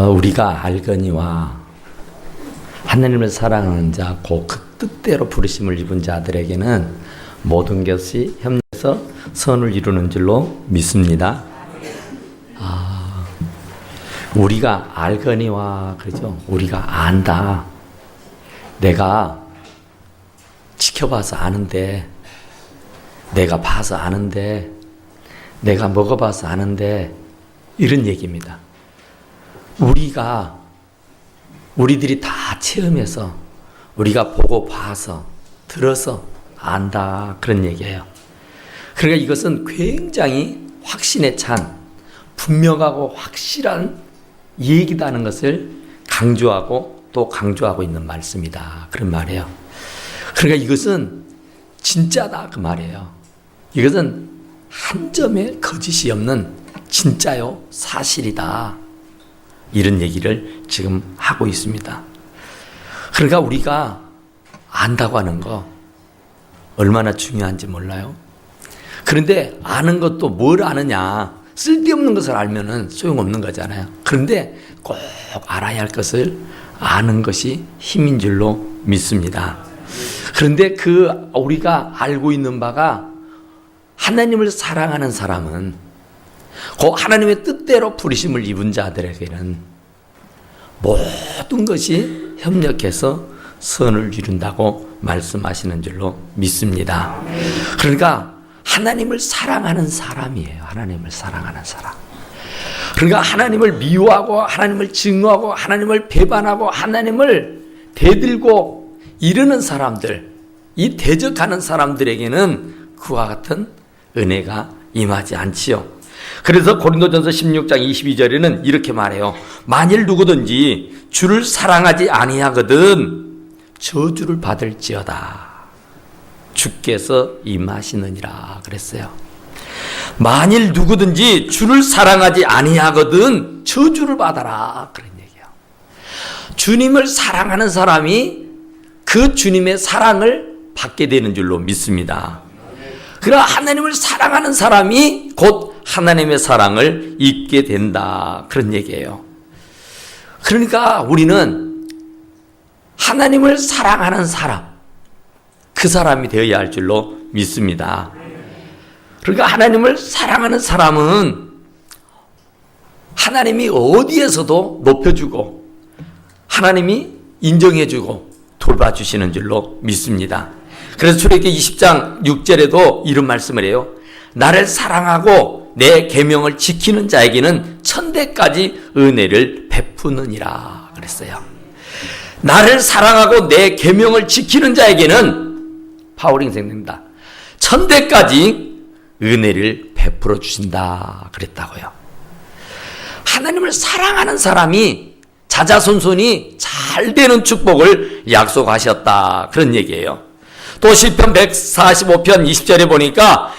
우리가 알거니와 하나님을 사랑하는 자, 곧 그 뜻대로 부르심을 입은 자들에게는 모든 것이 협력해서 선을 이루는 줄로 믿습니다. 우리가 알거니와 그러죠. 우리가 안다. 내가 지켜봐서 아는데, 내가 봐서 아는데, 내가 먹어봐서 아는데, 이런 얘기입니다. 우리들이 다 체험해서, 우리가 보고 봐서, 들어서 안다. 그런 얘기예요. 그러니까 이것은 굉장히 확신에 찬, 분명하고 확실한 얘기다는 것을 강조하고 또 강조하고 있는 말씀이다. 그런 말이에요. 그러니까 이것은 진짜다. 그 말이에요. 이것은 한 점의 거짓이 없는 진짜요, 사실이다. 이런 얘기를 지금 하고 있습니다. 그러니까 우리가 안다고 하는 거 얼마나 중요한지 몰라요. 그런데 아는 것도 뭘 아느냐, 쓸데없는 것을 알면은 소용없는 거잖아요. 그런데 꼭 알아야 할 것을 아는 것이 힘인 줄로 믿습니다. 그런데 우리가 알고 있는 바가 하나님을 사랑하는 사람은 그 하나님의 뜻대로 부르심을 입은 자들에게는 모든 것이 협력해서 선을 이룬다고 말씀하시는 줄로 믿습니다. 그러니까 하나님을 사랑하는 사람이에요. 하나님을 사랑하는 사람. 그러니까 하나님을 미워하고 하나님을 증오하고 하나님을 배반하고 하나님을 대들고 이르는 사람들, 이 대적하는 사람들에게는 그와 같은 은혜가 임하지 않지요. 그래서 고린도전서 16장 22절에는 이렇게 말해요. 만일 누구든지 주를 사랑하지 아니하거든 저주를 받을지어다. 주께서 임하시느니라 그랬어요. 만일 누구든지 주를 사랑하지 아니하거든 저주를 받아라. 그런 얘기예요. 주님을 사랑하는 사람이 그 주님의 사랑을 받게 되는 줄로 믿습니다. 그러나 하나님을 사랑하는 사람이 곧 하나님의 사랑을 입게 된다. 그런 얘기예요. 그러니까 우리는 하나님을 사랑하는 사람, 그 사람이 되어야 할 줄로 믿습니다. 그러니까 하나님을 사랑하는 사람은 하나님이 어디에서도 높여주고 하나님이 인정해주고 돌봐주시는 줄로 믿습니다. 그래서 출애굽기 20장 6절에도 이런 말씀을 해요. 나를 사랑하고 내 계명을 지키는 자에게는 천대까지 은혜를 베푸느니라 그랬어요. 나를 사랑하고 내 계명을 지키는 자에게는 바울이 생각납니다. 천대까지 은혜를 베풀어 주신다 그랬다고요. 하나님을 사랑하는 사람이 자자손손이 잘 되는 축복을 약속하셨다. 그런 얘기예요. 또 시편 145편 20절에 보니까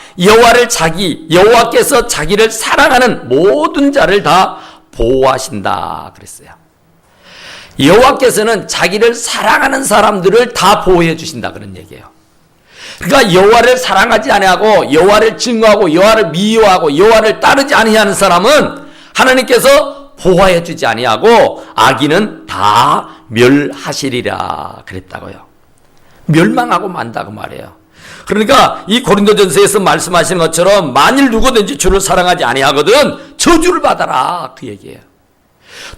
여호와께서 자기를 사랑하는 모든 자를 다 보호하신다 그랬어요. 여호와께서는 자기를 사랑하는 사람들을 다 보호해 주신다 그런 얘기예요. 그러니까 여호와를 사랑하지 아니하고 여호와를 증오하고 여호와를 미워하고 여호와를 따르지 아니하는 사람은 하나님께서 보호해 주지 아니하고 악인은 다 멸하시리라 그랬다고요. 멸망하고 만다고 말해요. 그러니까 이 고린도전서에서 말씀하시는 것처럼 만일 누구든지 주를 사랑하지 아니하거든 저주를 받아라 그 얘기예요.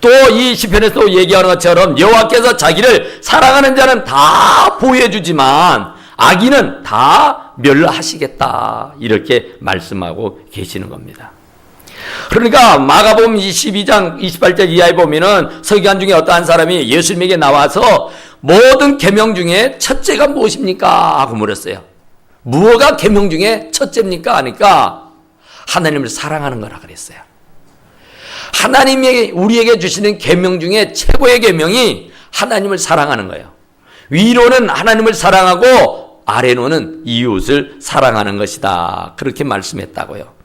또 이 시편에서 얘기하는 것처럼 여호와께서 자기를 사랑하는 자는 다 보호해 주지만 악인은 다 멸하시겠다 이렇게 말씀하고 계시는 겁니다. 그러니까 마가복음 22장 28절 이하에 보면은 서기관 중에 어떠한 사람이 예수님에게 나와서 모든 계명 중에 첫째가 무엇입니까? 하고 물었어요. 무엇가 계명 중에 첫째입니까? 하니까 하나님을 사랑하는 거라 그랬어요. 하나님이 우리에게 주시는 계명 중에 최고의 계명이 하나님을 사랑하는 거예요. 위로는 하나님을 사랑하고 아래로는 이웃을 사랑하는 것이다. 그렇게 말씀했다고요.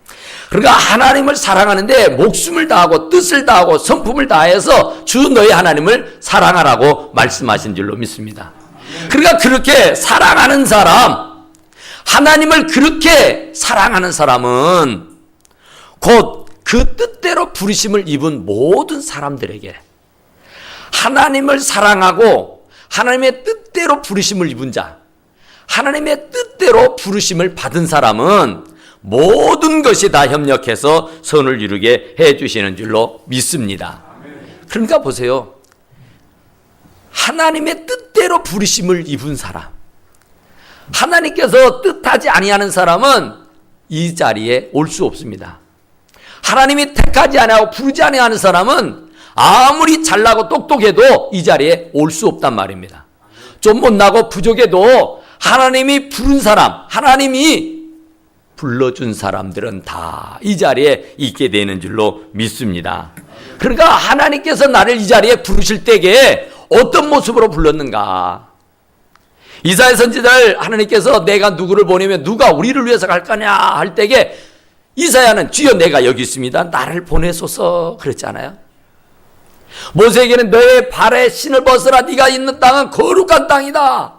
그러니까 하나님을 사랑하는데 목숨을 다하고 뜻을 다하고 성품을 다해서 주 너희 하나님을 사랑하라고 말씀하신 줄로 믿습니다. 그러니까 그렇게 사랑하는 사람, 하나님을 그렇게 사랑하는 사람은 곧 그 뜻대로 부르심을 입은 모든 사람들에게 하나님을 사랑하고 하나님의 뜻대로 부르심을 입은 자, 하나님의 뜻대로 부르심을 받은 사람은 모든 것이 다 협력해서 선을 이루게 해주시는 줄로 믿습니다. 그러니까 보세요. 하나님의 뜻대로 부르심을 입은 사람, 하나님께서 뜻하지 아니하는 사람은 이 자리에 올 수 없습니다. 하나님이 택하지 아니하고 부르지 아니하는 사람은 아무리 잘나고 똑똑해도 이 자리에 올 수 없단 말입니다. 좀 못나고 부족해도 하나님이 부른 사람, 하나님이 불러준 사람들은 다 이 자리에 있게 되는 줄로 믿습니다. 그러니까 하나님께서 나를 이 자리에 부르실 때에 어떤 모습으로 불렀는가? 이사야 선지자를 하나님께서 내가 누구를 보내면 누가 우리를 위해서 갈 거냐 할 때에 이사야는 주여 내가 여기 있습니다. 나를 보내소서 그랬잖아요. 모세에게는 너의 발에 신을 벗으라 네가 있는 땅은 거룩한 땅이다.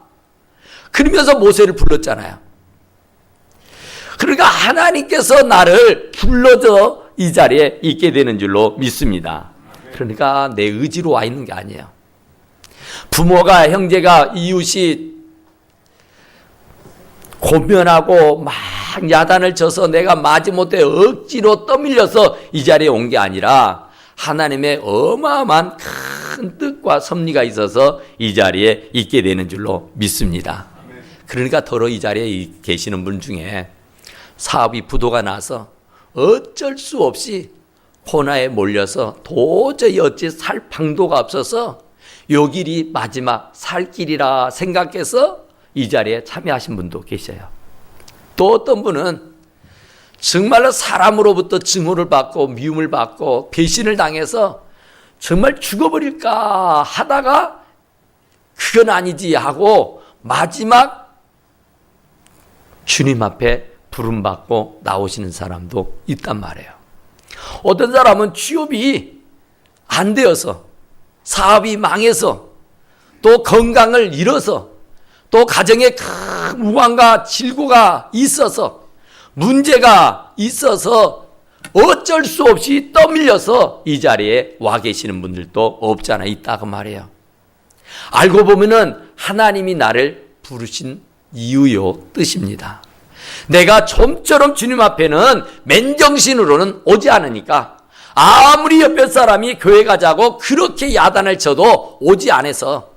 그러면서 모세를 불렀잖아요. 그러니까 하나님께서 나를 불러서 이 자리에 있게 되는 줄로 믿습니다. 그러니까 내 의지로 와 있는 게 아니에요. 부모가, 형제가, 이웃이 고면하고 막 야단을 쳐서 내가 마지못해 억지로 떠밀려서 이 자리에 온 게 아니라 하나님의 어마어마한 큰 뜻과 섭리가 있어서 이 자리에 있게 되는 줄로 믿습니다. 그러니까 더러 이 자리에 계시는 분 중에 사업이 부도가 나서 어쩔 수 없이 고난에 몰려서 도저히 어찌 살 방도가 없어서 요 길이 마지막 살 길이라 생각해서 이 자리에 참여하신 분도 계셔요. 또 어떤 분은 정말로 사람으로부터 증오를 받고 미움을 받고 배신을 당해서 정말 죽어버릴까 하다가 그건 아니지 하고 마지막 주님 앞에 부름받고 나오시는 사람도 있단 말이에요. 어떤 사람은 취업이 안 되어서 사업이 망해서 또 건강을 잃어서 또 가정에 큰 무관과 질고가 있어서 문제가 있어서 어쩔 수 없이 떠밀려서 이 자리에 와 계시는 분들도 없잖아 있다고 말해요. 알고 보면은 하나님이 나를 부르신 이유요 뜻입니다. 내가 좀처럼 주님 앞에는 맨정신으로는 오지 않으니까 아무리 옆에 사람이 교회 가자고 그렇게 야단을 쳐도 오지 않아서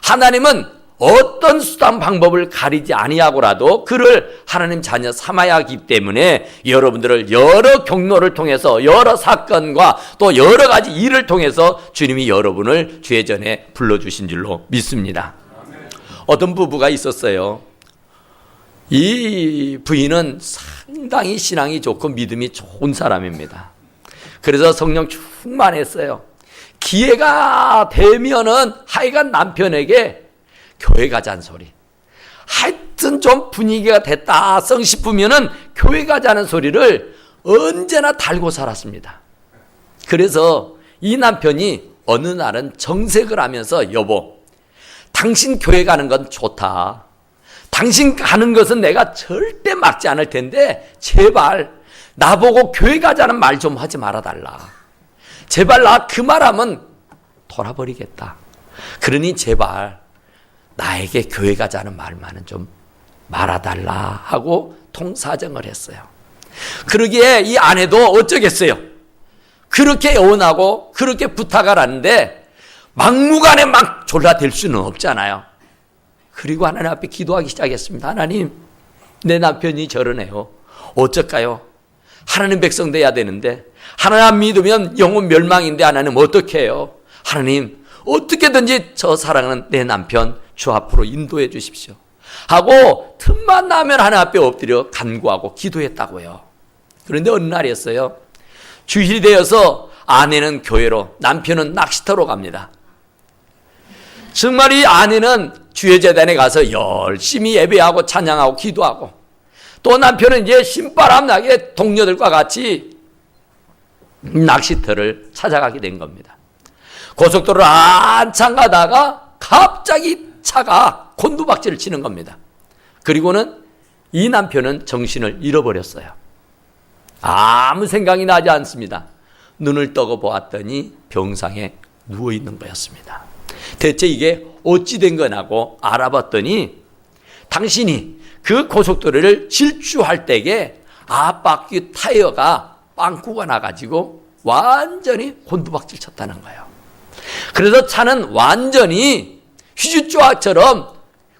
하나님은 어떤 수단 방법을 가리지 아니하고라도 그를 하나님 자녀 삼아야 하기 때문에 여러분들을 여러 경로를 통해서 여러 사건과 또 여러 가지 일을 통해서 주님이 여러분을 주의 전에 불러주신 줄로 믿습니다. 어떤 부부가 있었어요. 이 부인은 상당히 신앙이 좋고 믿음이 좋은 사람입니다. 그래서 성령 충만했어요. 기회가 되면은 하여간 남편에게 교회 가자는 소리. 하여튼 좀 분위기가 됐다 싶으면은 교회 가자는 소리를 언제나 달고 살았습니다. 그래서 이 남편이 어느 날은 정색을 하면서 여보, 당신 교회 가는 건 좋다. 당신 가는 것은 내가 절대 막지 않을 텐데 제발 나보고 교회 가자는 말 좀 하지 말아달라. 제발 나 그 말하면 돌아버리겠다. 그러니 제발 나에게 교회 가자는 말만은 좀 말아달라 하고 통사정을 했어요. 그러기에 이 아내도 어쩌겠어요. 그렇게 애원하고 그렇게 부탁을 하는데 막무가내 막 졸라댈 수는 없잖아요. 그리고 하나님 앞에 기도하기 시작했습니다. 하나님, 내 남편이 저러네요. 어쩔까요? 하나님 백성 돼야 되는데 하나님 안 믿으면 영혼 멸망인데 하나님 어떻게 해요? 하나님 어떻게든지 저 사랑하는 내 남편 주 앞으로 인도해 주십시오 하고 틈만 나면 하나님 앞에 엎드려 간구하고 기도했다고요. 그런데 어느 날이었어요. 주일이 되어서 아내는 교회로, 남편은 낚시터로 갑니다. 정말 이 아내는 주의 재단에 가서 열심히 예배하고 찬양하고 기도하고, 또 남편은 이제 신바람 나게 동료들과 같이 낚시터를 찾아가게 된 겁니다. 고속도로를 한참 가다가 갑자기 차가 곤두박질을 치는 겁니다. 그리고는 이 남편은 정신을 잃어버렸어요. 아무 생각이 나지 않습니다. 눈을 떠고 보았더니 병상에 누워있는 거였습니다. 대체 이게 어찌 된 거냐고 알아봤더니 당신이 그 고속도로를 질주할 때에 앞바퀴 타이어가 빵꾸가 나가지고 완전히 곤두박질 쳤다는 거예요. 그래서 차는 완전히 휘주조각처럼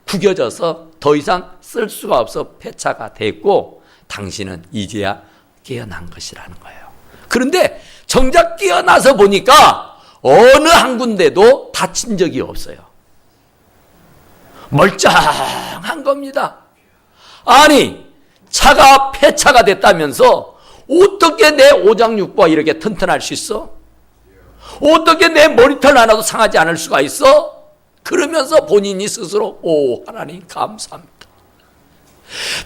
구겨져서 더 이상 쓸 수가 없어 폐차가 됐고 당신은 이제야 깨어난 것이라는 거예요. 그런데 정작 깨어나서 보니까 어느 한 군데도 다친 적이 없어요. 멀쩡한 겁니다. 아니, 차가 폐차가 됐다면서 어떻게 내 오장육부가 이렇게 튼튼할 수 있어? 어떻게 내 머리털 하나도 상하지 않을 수가 있어? 그러면서 본인이 스스로 오 하나님 감사합니다.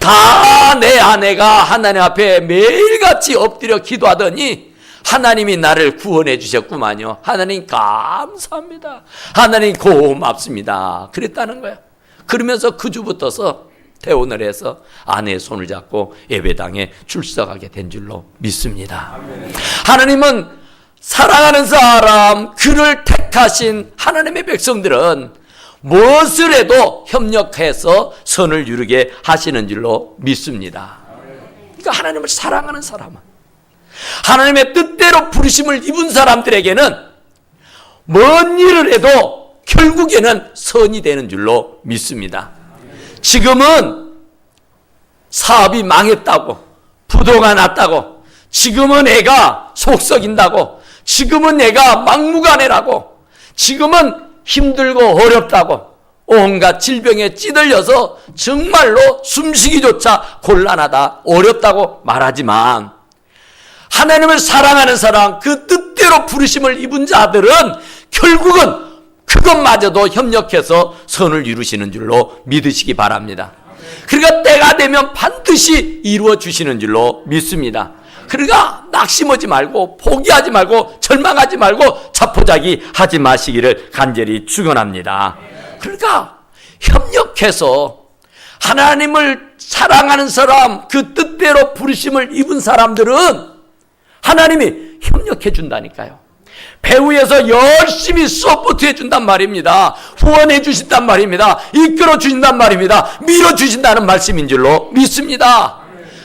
다 내 아내가 하나님 앞에 매일같이 엎드려 기도하더니 하나님이 나를 구원해 주셨구만요. 하나님 감사합니다. 하나님 고맙습니다. 그랬다는 거예요. 그러면서 그 주부터서 퇴원을 해서 아내의 손을 잡고 예배당에 출석하게 된 줄로 믿습니다. 하나님은 사랑하는 사람, 그를 택하신 하나님의 백성들은 무엇을 해도 협력해서 선을 이루게 하시는 줄로 믿습니다. 그러니까 하나님을 사랑하는 사람은, 하나님의 뜻대로 부르심을 입은 사람들에게는 뭔 일을 해도 결국에는 선이 되는 줄로 믿습니다. 지금은 사업이 망했다고, 부도가 났다고, 지금은 애가 속 썩인다고, 지금은 애가 막무가내라고, 지금은 힘들고 어렵다고, 온갖 질병에 찌들려서 정말로 숨쉬기조차 곤란하다, 어렵다고 말하지만 하나님을 사랑하는 사람, 그 뜻대로 부르심을 입은 자들은 결국은 그것마저도 협력해서 선을 이루시는 줄로 믿으시기 바랍니다. 그러니까 때가 되면 반드시 이루어 주시는 줄로 믿습니다. 그러니까 낙심하지 말고, 포기하지 말고, 절망하지 말고, 자포자기 하지 마시기를 간절히 축원합니다. 그러니까 협력해서 하나님을 사랑하는 사람, 그 뜻대로 부르심을 입은 사람들은 하나님이 협력해 준다니까요. 배후에서 열심히 서포트 해준단 말입니다. 후원해 주신단 말입니다. 이끌어 주신단 말입니다. 밀어 주신다는 말씀인 줄로 믿습니다.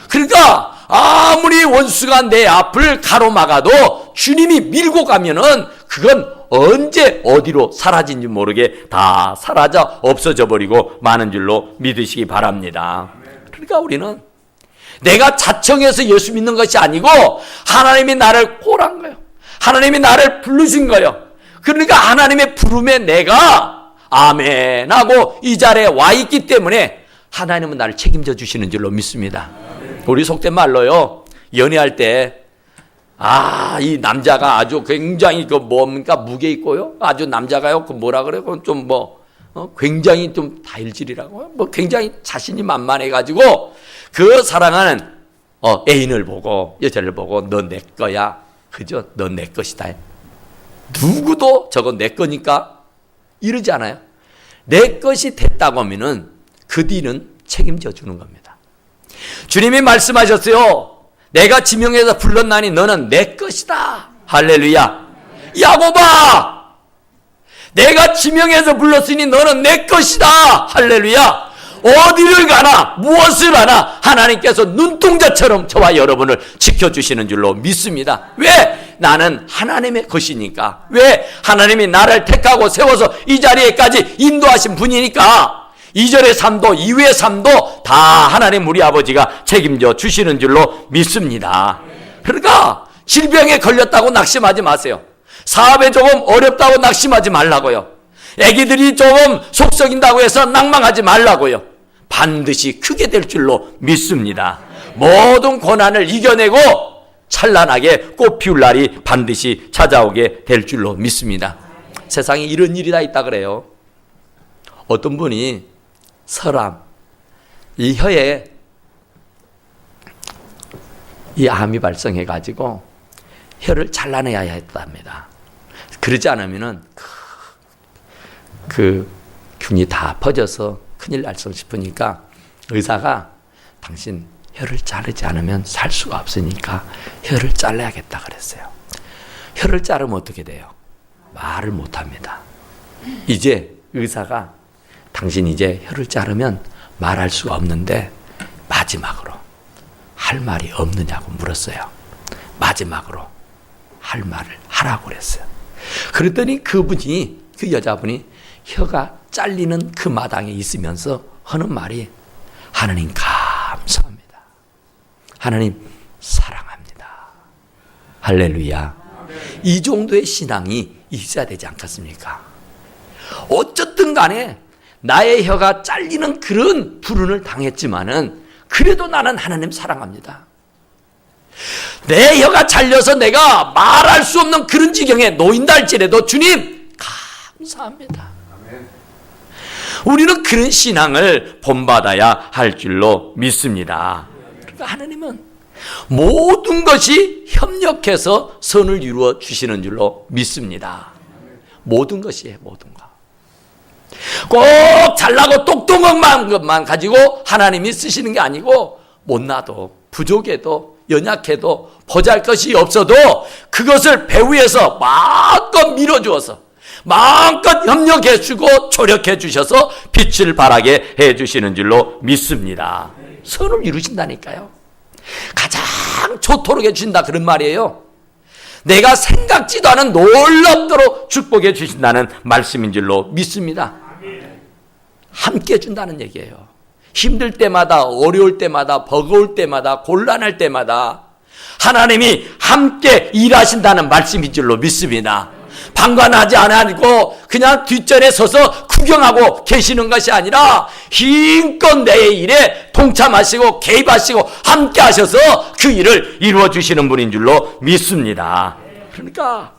그러니까 아무리 원수가 내 앞을 가로막아도 주님이 밀고 가면은 그건 언제 어디로 사라진지 모르게 다 사라져 없어져 버리고 마는 줄로 믿으시기 바랍니다. 그러니까 우리는 내가 자청해서 예수 믿는 것이 아니고 하나님이 나를 꼴한 거예요. 하나님이 나를 부르신 거예요. 그러니까 하나님의 부름에 내가 아멘 하고 이 자리에 와 있기 때문에 하나님은 나를 책임져 주시는 줄로 믿습니다. 우리 속된 말로요, 연애할 때 이 남자가 아주 굉장히 그 뭡니까 무게 있고요, 아주 남자가요 그 뭐라 그래요, 좀 굉장히 좀 다혈질이라고, 굉장히 자신이 만만해가지고 그 사랑하는 애인을 보고, 여자를 보고 너 내 거야, 그죠? 너 내 것이다. 누구도 저거 내 거니까 이러지 않아요. 내 것이 됐다고 하면은 그 뒤는 책임져 주는 겁니다. 주님이 말씀하셨어요. 내가 지명해서 불렀나니 너는 내 것이다. 할렐루야. 야곱아, 내가 지명해서 불렀으니 너는 내 것이다. 할렐루야. 어디를 가나 무엇을 하나 하나님께서 눈동자처럼 저와 여러분을 지켜주시는 줄로 믿습니다. 왜? 나는 하나님의 것이니까. 왜? 하나님이 나를 택하고 세워서 이 자리에까지 인도하신 분이니까. 2절의 삶도 2후의 삶도 다 하나님 우리 아버지가 책임져 주시는 줄로 믿습니다. 그러니까 질병에 걸렸다고 낙심하지 마세요. 사업에 조금 어렵다고 낙심하지 말라고요. 애기들이 조금 속썩인다고 해서 낭망하지 말라고요. 반드시 크게 될 줄로 믿습니다. 모든 고난을 이겨내고 찬란하게 꽃 피울 날이 반드시 찾아오게 될 줄로 믿습니다. 세상에 이런 일이 다 있다 그래요. 어떤 분이 서람, 이 혀에 이 암이 발생해가지고 혀를 잘라내야 했답니다. 그러지 않으면은 그 균이 다 퍼져서 큰일 날 수 싶으니까 의사가 당신 혀를 자르지 않으면 살 수가 없으니까 혀를 잘라야겠다 그랬어요. 혀를 자르면 어떻게 돼요? 말을 못합니다. 이제 의사가 당신 이제 혀를 자르면 말할 수가 없는데 마지막으로 할 말이 없느냐고 물었어요. 마지막으로 할 말을 하라고 그랬어요. 그랬더니 그 여자분이 혀가 잘리는 그 마당에 있으면서 하는 말이 하나님 감사합니다. 하나님 사랑합니다. 할렐루야. 이 정도의 신앙이 있어야 되지 않겠습니까? 어쨌든 간에 나의 혀가 잘리는 그런 불운을 당했지만은 그래도 나는 하나님 사랑합니다. 내 혀가 잘려서 내가 말할 수 없는 그런 지경에 놓인다 할지라도 주님 감사합니다. 우리는 그런 신앙을 본받아야 할 줄로 믿습니다. 그러니까 하나님은 모든 것이 협력해서 선을 이루어 주시는 줄로 믿습니다. 모든 것이에요. 모든 것. 꼭 잘나고 똑똑한 것만 가지고 하나님이 쓰시는 게 아니고 못나도 부족해도 연약해도 보잘것이 없어도 그것을 배후에서 마음껏 밀어주어서 마음껏 협력해 주고 조력해 주셔서 빛을 발하게 해 주시는 줄로 믿습니다. 선을 이루신다니까요. 가장 좋도록 해 주신다 그런 말이에요. 내가 생각지도 않은 놀랍도록 축복해 주신다는 말씀인 줄로 믿습니다. 함께 해준다는 얘기예요. 힘들 때마다 어려울 때마다 버거울 때마다 곤란할 때마다 하나님이 함께 일하신다는 말씀인 줄로 믿습니다. 방관하지 않고 그냥 뒷전에 서서 구경하고 계시는 것이 아니라 힘껏 내 일에 동참하시고 개입하시고 함께 하셔서 그 일을 이루어 주시는 분인 줄로 믿습니다. 그러니까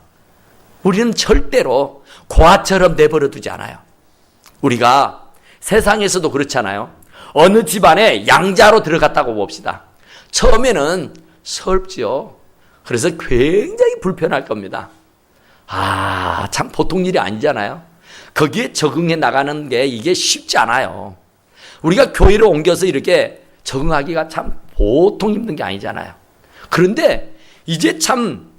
우리는 절대로 고아처럼 내버려 두지 않아요. 우리가 세상에서도 그렇잖아요. 어느 집안에 양자로 들어갔다고 봅시다. 처음에는 서럽지요. 그래서 굉장히 불편할 겁니다. 참 보통 일이 아니잖아요. 거기에 적응해 나가는 게 이게 쉽지 않아요. 우리가 교회를 옮겨서 이렇게 적응하기가 참 보통 힘든 게 아니잖아요. 그런데 이제 참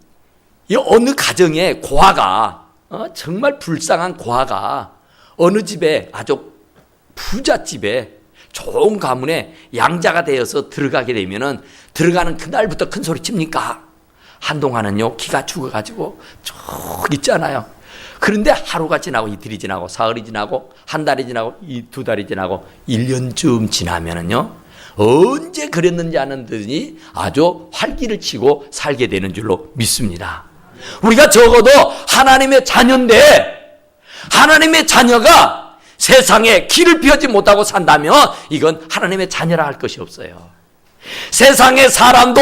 이 어느 가정에 고아가 정말 불쌍한 고아가 어느 집에 아주 부잣집에 좋은 가문에 양자가 되어서 들어가게 되면은 들어가는 그날부터 큰 소리 칩니까? 한동안은요 기가 죽어가지고 쭉 있잖아요. 그런데 하루가 지나고 이틀이 지나고 사흘이 지나고 한 달이 지나고 두 달이 지나고 1년쯤 지나면은요 언제 그랬는지 아는 듯이 아주 활기를 치고 살게 되는 줄로 믿습니다. 우리가 적어도 하나님의 자녀인데 하나님의 자녀가 세상에 길을 피하지 못하고 산다면 이건 하나님의 자녀라 할 것이 없어요. 세상의 사람도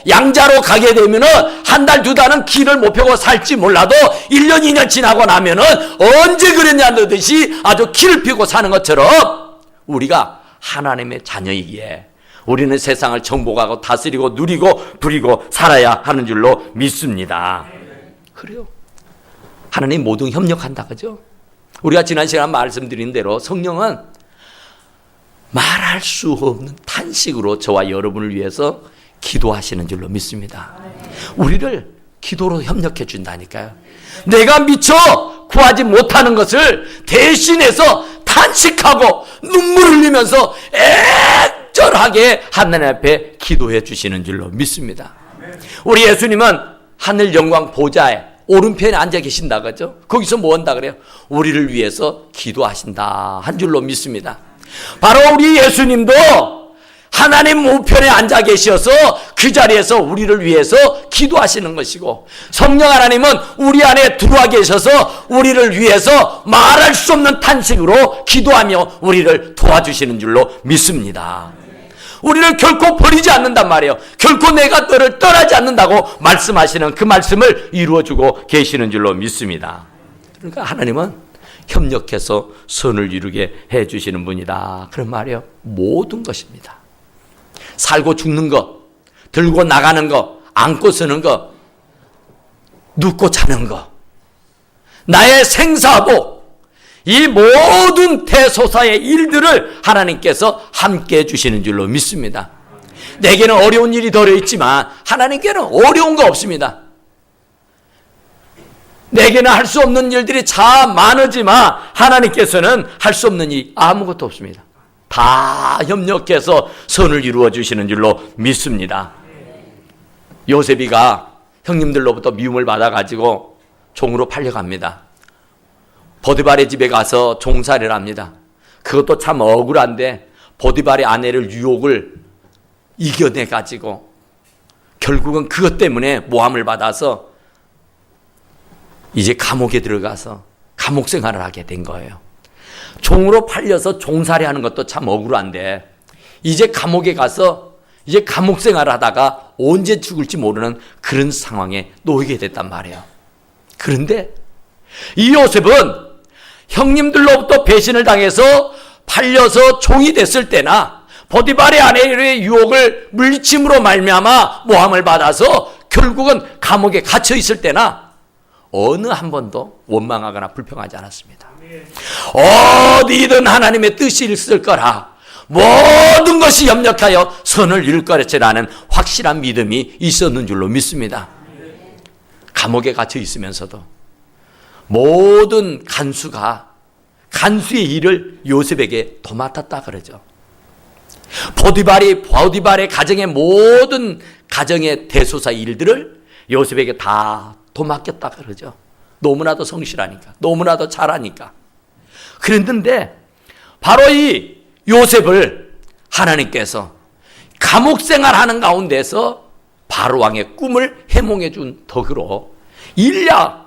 양자로 가게 되면은 한 달, 두 달은 길을 못 펴고 살지 몰라도 1년, 2년 지나고 나면은 언제 그랬냐는 듯이 아주 길을 펴고 사는 것처럼 우리가 하나님의 자녀이기에 우리는 세상을 정복하고 다스리고 누리고 부리고 살아야 하는 줄로 믿습니다. 그래요. 하나님 모든 협력한다, 그죠? 우리가 지난 시간 말씀드린 대로 성령은 말할 수 없는 탄식으로 저와 여러분을 위해서 기도하시는 줄로 믿습니다. 우리를 기도로 협력해 준다니까요. 내가 미처 구하지 못하는 것을 대신해서 탄식하고 눈물 흘리면서 애절하게 하나님 앞에 기도해 주시는 줄로 믿습니다. 우리 예수님은 하늘 영광 보좌에 오른편에 앉아 계신다 그죠? 거기서 뭐 한다 그래요? 우리를 위해서 기도하신다 한 줄로 믿습니다. 바로 우리 예수님도 하나님 우편에 앉아 계셔서 그 자리에서 우리를 위해서 기도하시는 것이고 성령 하나님은 우리 안에 들어와 계셔서 우리를 위해서 말할 수 없는 탄식으로 기도하며 우리를 도와주시는 줄로 믿습니다. 우리를 결코 버리지 않는단 말이에요. 결코 내가 너를 떠나지 않는다고 말씀하시는 그 말씀을 이루어주고 계시는 줄로 믿습니다. 그러니까 하나님은 협력해서 선을 이루게 해주시는 분이다. 그런 말이에요. 모든 것입니다. 살고 죽는 것, 들고 나가는 것, 안고 쓰는 것, 눕고 자는 것, 나의 생사복, 이 모든 대소사의 일들을 하나님께서 함께 해주시는 줄로 믿습니다. 내게는 어려운 일이 덜어 있지만 하나님께는 어려운 거 없습니다. 내게는 할 수 없는 일들이 참 많으지만 하나님께서는 할 수 없는 일이 아무것도 없습니다. 다 협력해서 선을 이루어 주시는 줄로 믿습니다. 요셉이가 형님들로부터 미움을 받아가지고 종으로 팔려갑니다. 보디발의 집에 가서 종살이를 합니다. 그것도 참 억울한데 보디발의 아내를 유혹을 이겨내가지고 결국은 그것 때문에 모함을 받아서 이제 감옥에 들어가서 감옥 생활을 하게 된 거예요. 종으로 팔려서 종살이 하는 것도 참 억울한데 이제 감옥에 가서 이제 감옥 생활을 하다가 언제 죽을지 모르는 그런 상황에 놓이게 됐단 말이에요. 그런데 이 요셉은 형님들로부터 배신을 당해서 팔려서 종이 됐을 때나 보디발의 아내의 유혹을 물리침으로 말미암아 모함을 받아서 결국은 감옥에 갇혀 있을 때나 어느 한 번도 원망하거나 불평하지 않았습니다. 어디든 하나님의 뜻이 있을 거라, 모든 것이 협력하여 선을 이룰 거라는 확실한 믿음이 있었는 줄로 믿습니다. 감옥에 갇혀 있으면서도 모든 간수의 일을 요셉에게 도맡았다 그러죠. 보디발의 가정의 모든 가정의 대소사 일들을 요셉에게 다 도맡겼다 그러죠. 너무나도 성실하니까, 너무나도 잘하니까. 그랬는데 바로 이 요셉을 하나님께서 감옥 생활하는 가운데서 바로 왕의 꿈을 해몽해 준 덕으로 일야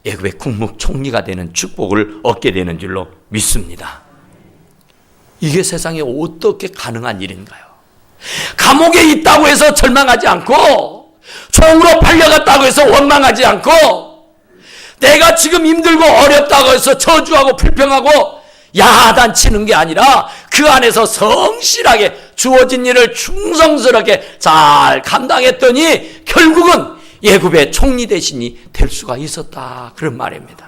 애굽의 국무총리가 되는 축복을 얻게 되는 줄로 믿습니다. 이게 세상에 어떻게 가능한 일인가요? 감옥에 있다고 해서 절망하지 않고, 종으로 팔려갔다고 해서 원망하지 않고, 내가 지금 힘들고 어렵다고 해서 저주하고 불평하고 야단치는 게 아니라 그 안에서 성실하게 주어진 일을 충성스럽게 잘 감당했더니 결국은 애굽의 총리 대신이 될 수가 있었다, 그런 말입니다.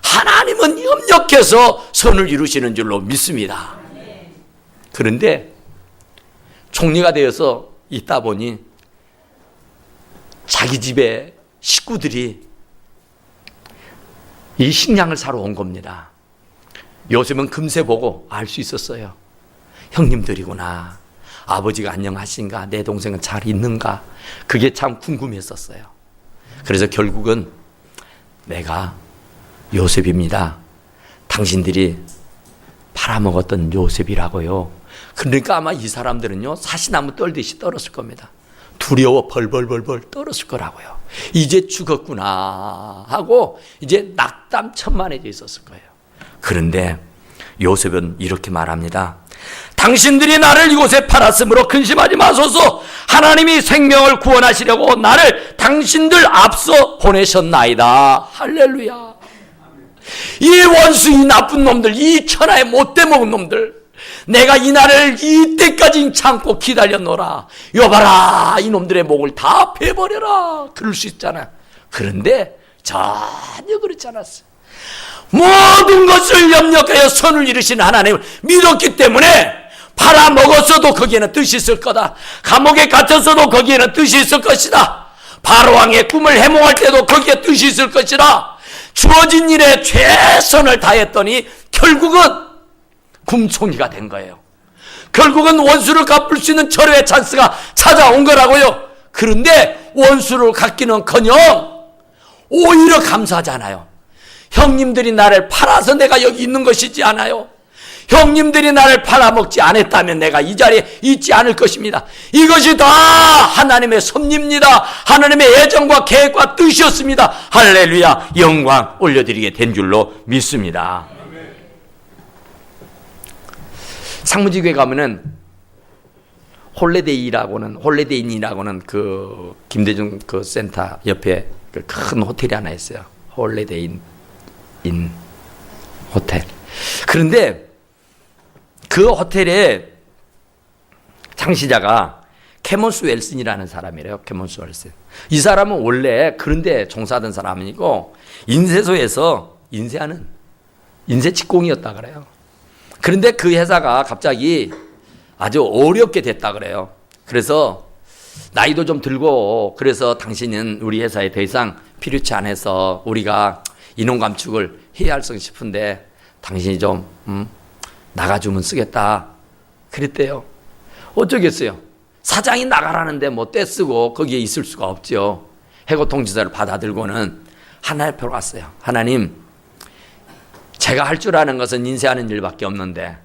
하나님은 협력해서 선을 이루시는 줄로 믿습니다. 그런데 총리가 되어서 있다 보니 자기 집에 식구들이 이 식량을 사러 온 겁니다. 요셉은 금세 보고 알 수 있었어요. 형님들이구나. 아버지가 안녕하신가? 내 동생은 잘 있는가? 그게 참 궁금했었어요. 그래서 결국은 내가 요셉입니다. 당신들이 팔아먹었던 요셉이라고요. 그러니까 아마 이 사람들은요, 사시나무 떨듯이 떨었을 겁니다. 두려워 벌벌벌벌 떨었을 거라고요. 이제 죽었구나 하고 이제 낙담천만해져 있었을 거예요. 그런데 요셉은 이렇게 말합니다. 당신들이 나를 이곳에 팔았으므로 근심하지 마소서. 하나님이 생명을 구원하시려고 나를 당신들 앞서 보내셨나이다. 할렐루야. 이 원수, 이 나쁜 놈들, 이 천하의 못돼 먹은 놈들, 내가 이 날을 이때까지 참고 기다렸노라. 여봐라, 이놈들의 목을 다 베버려라. 그럴 수 있잖아. 그런데 전혀 그렇지 않았어요. 모든 것을 협력하여 선을 이루신 하나님을 믿었기 때문에 팔아먹었어도 거기에는 뜻이 있을 거다. 감옥에 갇혔어도 거기에는 뜻이 있을 것이다. 바로왕의 꿈을 해몽할 때도 거기에 뜻이 있을 것이다. 주어진 일에 최선을 다했더니 결국은 국무총리가 된 거예요. 결국은 원수를 갚을 수 있는 절호의 찬스가 찾아온 거라고요. 그런데 원수를 갚기는커녕 오히려 감사하잖아요. 형님들이 나를 팔아서 내가 여기 있는 것이지 않아요. 형님들이 나를 팔아먹지 않았다면 내가 이 자리에 있지 않을 것입니다. 이것이 다 하나님의 섭리입니다. 하나님의 예정과 계획과 뜻이었습니다. 할렐루야, 영광 올려드리게 된 줄로 믿습니다. 상무지교회 가면은 홀레데인이라고는 그 김대중 그 센터 옆에 그 큰 호텔이 하나 있어요. 홀레데인 호텔. 그런데 그 호텔의 창시자가 캐몬스 웰슨이라는 사람이래요. 캐몬스 웰슨. 이 사람은 원래 그런데 종사하던 사람이고 인쇄소에서 인쇄 직공이었다 그래요. 그런데 그 회사가 갑자기 아주 어렵게 됐다 그래요. 그래서 나이도 좀 들고 그래서 당신은 우리 회사에 더 이상 필요치 않아서 우리가 인원 감축을 해야 할 싶은데 당신이 좀 나가주면 쓰겠다 그랬대요. 어쩌겠어요. 사장이 나가라는데 뭐 떼쓰고 거기에 있을 수가 없죠. 해고통지서를 받아들고는 하나님 앞으로 갔어요. 하나님, 제가 할 줄 아는 것은 인쇄하는 일밖에 없는데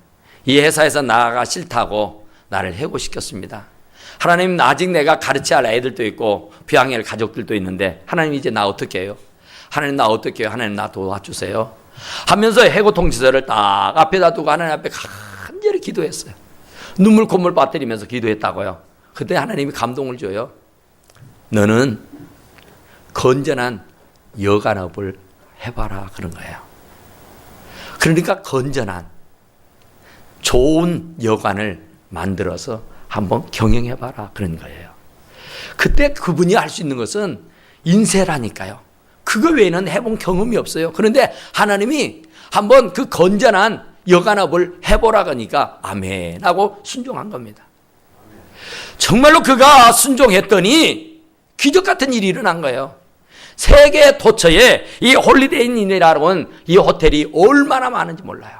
이 회사에서 나가가 싫다고 나를 해고시켰습니다. 하나님, 아직 내가 가르쳐야 할 애들도 있고 부양할 가족들도 있는데 하나님 이제 나 어떻게 해요? 하나님 나 어떻게 해요? 하나님 나 도와주세요 하면서 해고통지서를 딱 앞에다 두고 하나님 앞에 간절히 기도했어요. 눈물 콧물 빠뜨리면서 기도했다고요. 그때 하나님이 감동을 줘요. 너는 건전한 여간업을 해봐라 그런 거예요. 그러니까 건전한 좋은 여관을 만들어서 한번 경영해봐라 그런 거예요. 그때 그분이 할 수 있는 것은 인쇄라니까요. 그거 외에는 해본 경험이 없어요. 그런데 하나님이 한번 그 건전한 여간업을 해보라 그러니까 아멘 하고 순종한 겁니다. 정말로 그가 순종했더니 기적 같은 일이 일어난 거예요. 세계 도처에 이 홀리데이인이라는 이 호텔이 얼마나 많은지 몰라요.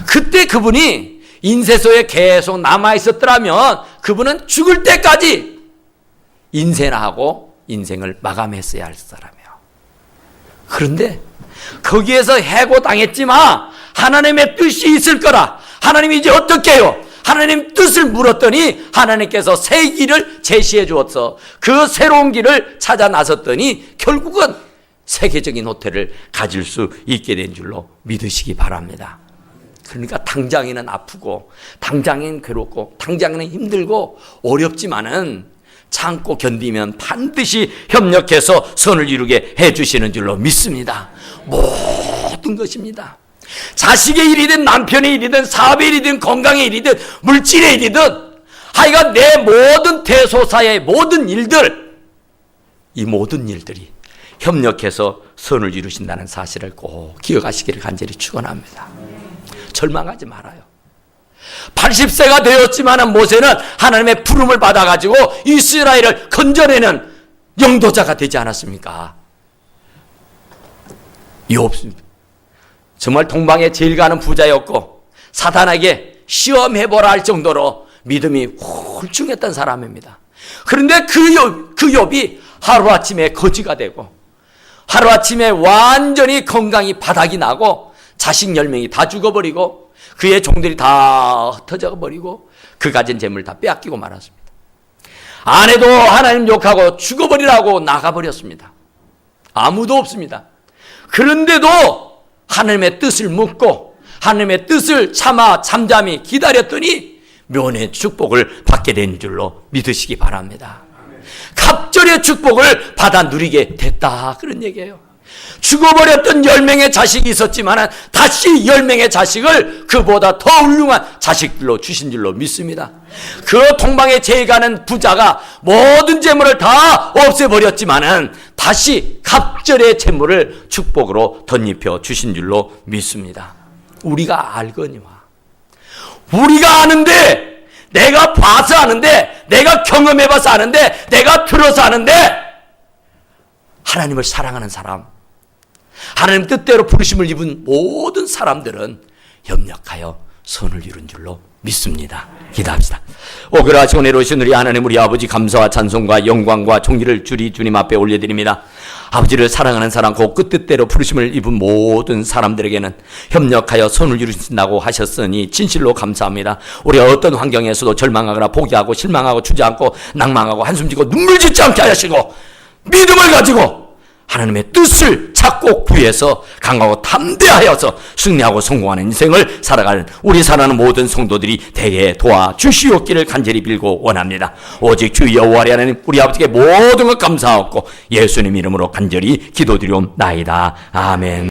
그때 그분이 인쇄소에 계속 남아있었더라면 그분은 죽을 때까지 인쇄나 하고 인생을 마감했어야 할 사람이에요. 그런데 거기에서 해고당했지만 하나님의 뜻이 있을 거라. 하나님이 이제 어떻게 해요? 하나님 뜻을 물었더니 하나님께서 새 길을 제시해 주었어. 그 새로운 길을 찾아 나섰더니 결국은 세계적인 호텔을 가질 수 있게 된 줄로 믿으시기 바랍니다. 그러니까 당장에는 아프고 당장에는 괴롭고 당장에는 힘들고 어렵지만은 참고 견디면 반드시 협력해서 선을 이루게 해주시는 줄로 믿습니다. 모든 것입니다. 자식의 일이든 남편의 일이든 사업의 일이든 건강의 일이든 물질의 일이든 하여간 내 모든 대소사의 모든 일들, 이 모든 일들이 협력해서 선을 이루신다는 사실을 꼭 기억하시기를 간절히 축원합니다. 절망하지 말아요. 80세가 되었지만 모세는 하나님의 부름을 받아가지고 이스라엘을 건져내는 영도자가 되지 않았습니까? 욥 정말 동방에 제일 가는 부자였고 사단에게 시험해보라 할 정도로 믿음이 훌륭했던 사람입니다. 그런데 그 욥이 하루아침에 거지가 되고 하루아침에 완전히 건강이 바닥이 나고 자식 10명이 다 죽어버리고 그의 종들이 다 흩어져 버리고 그 가진 재물을 다 빼앗기고 말았습니다. 아내도 하나님 욕하고 죽어버리라고 나가버렸습니다. 아무도 없습니다. 그런데도 하나님의 뜻을 묻고 하나님의 뜻을 참아 잠잠히 기다렸더니 면의 축복을 받게 된 줄로 믿으시기 바랍니다. 갑절의 축복을 받아 누리게 됐다 그런 얘기예요. 죽어버렸던 10명의 자식이 있었지만 다시 10명의 자식을 그보다 더 훌륭한 자식들로 주신 줄로 믿습니다. 그 동방에 제일 가는 부자가 모든 재물을 다 없애버렸지만 다시 갑절의 재물을 축복으로 덧입혀 주신 줄로 믿습니다. 우리가 알거니와 우리가 아는데 내가 봐서 아는데 내가 경험해봐서 아는데 내가 들어서 아는데 하나님을 사랑하는 사람 하나님 뜻대로 부르심을 입은 모든 사람들은 협력하여 선을 이룬 줄로 믿습니다. 기도합시다. 오그라시고 내려오신 우리 하나님 우리 아버지 감사와 찬송과 영광과 존귀를 주님 앞에 올려드립니다. 아버지를 사랑하는 사람 그 뜻대로 부르심을 입은 모든 사람들에게는 협력하여 선을 이루신다고 하셨으니 진실로 감사합니다. 우리가 어떤 환경에서도 절망하거나 포기하고 실망하고 주저앉고 낭망하고 한숨 지고 눈물 짓지 않게 하시고 믿음을 가지고 하나님의 뜻을 찾고 구해서 강하고 담대하여서 승리하고 성공하는 인생을 살아가는 우리 사랑하는 모든 성도들이 되게 도와주시옵기를 간절히 빌고 원합니다. 오직 주 여호와의 하나님 우리 아버지께 모든 것 감사하고 예수님 이름으로 간절히 기도드리옵나이다. 아멘.